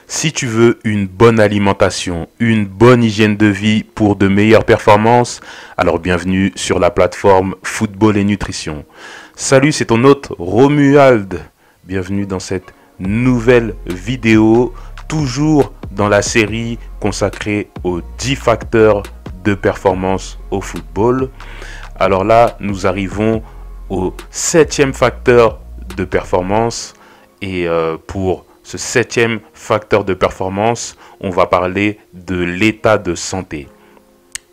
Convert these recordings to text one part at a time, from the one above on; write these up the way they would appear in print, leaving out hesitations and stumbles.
Si tu veux une bonne alimentation, une bonne hygiène de vie pour de meilleures performances, alors bienvenue sur la plateforme Football et Nutrition. Salut, c'est ton hôte Romuald. Bienvenue dans cette nouvelle vidéo, toujours dans la série consacrée aux 10 facteurs de performance au football. Alors là, nous arrivons au 7e facteur de performance et pour ce 7e facteur de performance, on va parler de l'état de santé.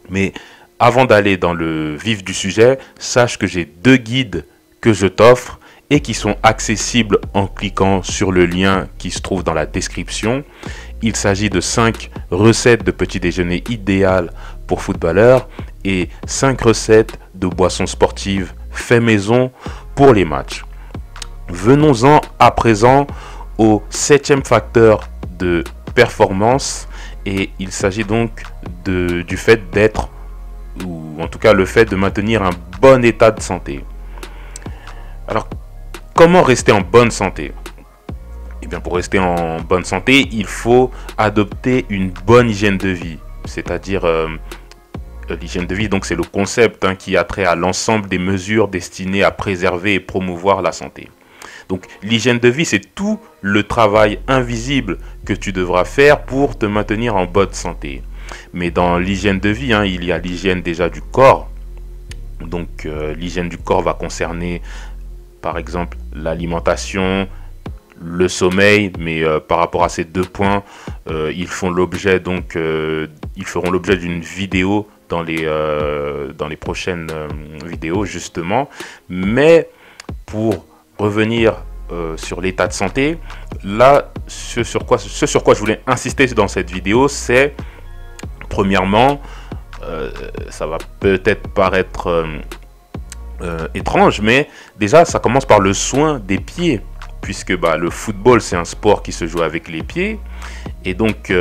Mais avant d'aller dans le vif du sujet, sache que j'ai 2 guides que je t'offre et qui sont accessibles en cliquant sur le lien qui se trouve dans la description. Il s'agit de 5 recettes de petit déjeuner idéales pour footballeurs et 5 recettes de boissons sportives fait maison pour les matchs. Venons-en à présent au 7e facteur de performance et il s'agit donc du fait d'être, ou en tout cas le fait de maintenir un bon état de santé. Alors, comment rester en bonne santé? Eh bien, pour rester en bonne santé, il faut adopter une bonne hygiène de vie, c'est-à-dire l'hygiène de vie, donc c'est le concept qui a trait à l'ensemble des mesures destinées à préserver et promouvoir la santé. Donc l'hygiène de vie, c'est tout le travail invisible que tu devras faire pour te maintenir en bonne santé. Mais dans l'hygiène de vie, il y a l'hygiène déjà du corps. Donc l'hygiène du corps va concerner par exemple l'alimentation, le sommeil, mais par rapport à ces 2 points, ils feront l'objet d'une vidéo dans les prochaines vidéos justement. Mais pour revenir sur l'état de santé, là, ce sur quoi je voulais insister dans cette vidéo, c'est premièrement, ça va peut-être paraître étrange, mais déjà ça commence par le soin des pieds, puisque le football c'est un sport qui se joue avec les pieds, et donc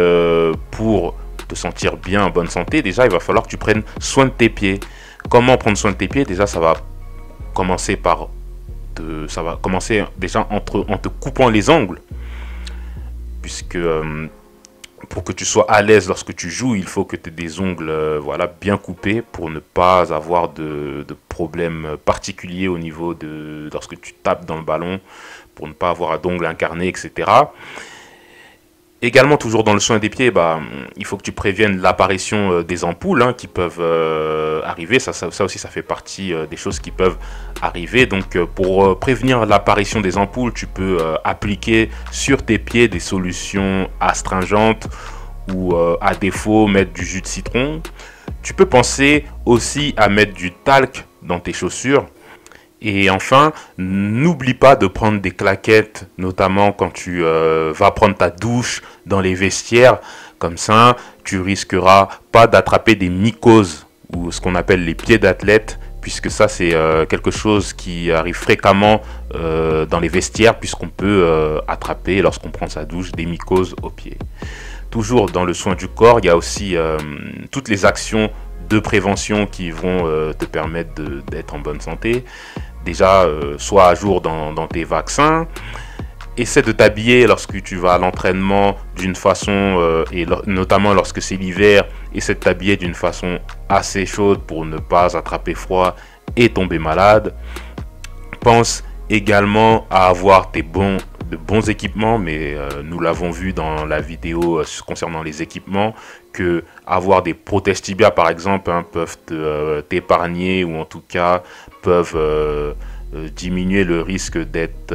pour te sentir bien en bonne santé, déjà il va falloir que tu prennes soin de tes pieds. Comment prendre soin de tes pieds? Déjà ça va commencer déjà en te coupant les ongles, puisque pour que tu sois à l'aise lorsque tu joues, il faut que tu aies des ongles bien coupés pour ne pas avoir de problèmes particuliers au niveau de lorsque tu tapes dans le ballon, pour ne pas avoir d'ongles incarnés, etc. Également, toujours dans le soin des pieds, il faut que tu préviennes l'apparition des ampoules qui peuvent arriver. Ça aussi, ça fait partie des choses qui peuvent arriver. Donc, pour prévenir l'apparition des ampoules, tu peux appliquer sur tes pieds des solutions astringentes ou à défaut, mettre du jus de citron. Tu peux penser aussi à mettre du talc dans tes chaussures. Et enfin, n'oublie pas de prendre des claquettes, notamment quand tu vas prendre ta douche dans les vestiaires. Comme ça, tu risqueras pas d'attraper des mycoses ou ce qu'on appelle les pieds d'athlète, puisque ça, c'est quelque chose qui arrive fréquemment dans les vestiaires, puisqu'on peut attraper, lorsqu'on prend sa douche, des mycoses aux pieds. Toujours dans le soin du corps, il y a aussi toutes les actions de prévention qui vont te permettre d'être en bonne santé. Déjà, sois à jour dans tes vaccins. Essaie de t'habiller lorsque tu vas à l'entraînement d'une façon, et notamment lorsque c'est l'hiver, essaie de t'habiller d'une façon assez chaude pour ne pas attraper froid et tomber malade. Pense également à avoir de bons équipements, mais nous l'avons vu dans la vidéo concernant les équipements, que avoir des protèges tibias par exemple peuvent t'épargner, ou en tout cas peuvent diminuer le risque d'être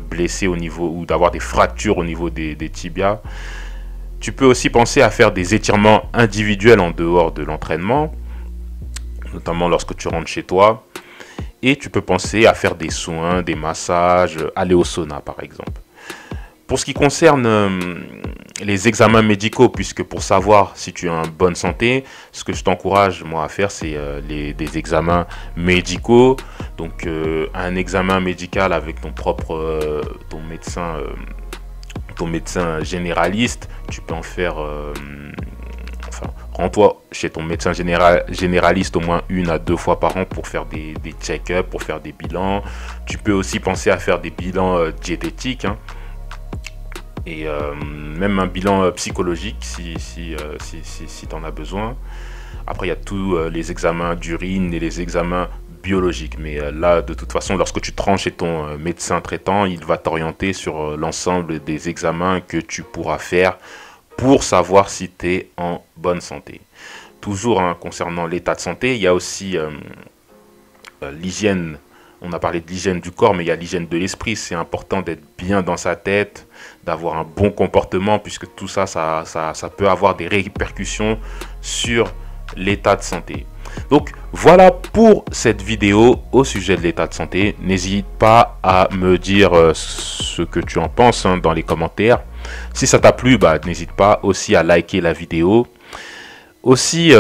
blessé au niveau, ou d'avoir des fractures au niveau des tibias. Tu peux aussi penser à faire des étirements individuels en dehors de l'entraînement, notamment lorsque tu rentres chez toi. Et tu peux penser à faire des soins, des massages, aller au sauna par exemple. Pour ce qui concerne les examens médicaux, puisque pour savoir si tu es en bonne santé, ce que je t'encourage moi à faire, c'est des examens médicaux. Donc un examen médical avec ton médecin généraliste. Tu peux en faire rends-toi chez ton médecin généraliste au moins 1 à 2 fois par an pour faire des check-ups, pour faire des bilans. Tu peux aussi penser à faire des bilans diététiques. et même un bilan psychologique si tu en as besoin. Après, il y a tous les examens d'urine et les examens biologiques. Mais là, de toute façon, lorsque tu te rends chez ton médecin traitant, il va t'orienter sur l'ensemble des examens que tu pourras faire pour savoir si tu es en bonne santé. Toujours hein, concernant l'état de santé, il y a aussi l'hygiène. On a parlé de l'hygiène du corps, mais il y a l'hygiène de l'esprit. C'est important d'être bien dans sa tête, d'avoir un bon comportement, puisque tout ça, ça peut avoir des répercussions sur l'état de santé. Donc voilà pour cette vidéo au sujet de l'état de santé. N'hésite pas à me dire ce que tu en penses hein, dans les commentaires. Si ça t'a plu, bah, n'hésite pas aussi à liker la vidéo. Aussi,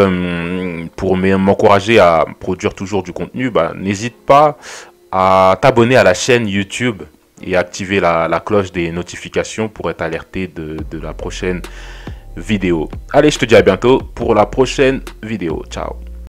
pour m'encourager à produire toujours du contenu, bah, n'hésite pas à t'abonner à la chaîne YouTube et activer la cloche des notifications pour être alerté de la prochaine vidéo. Allez, je te dis à bientôt pour la prochaine vidéo. Ciao.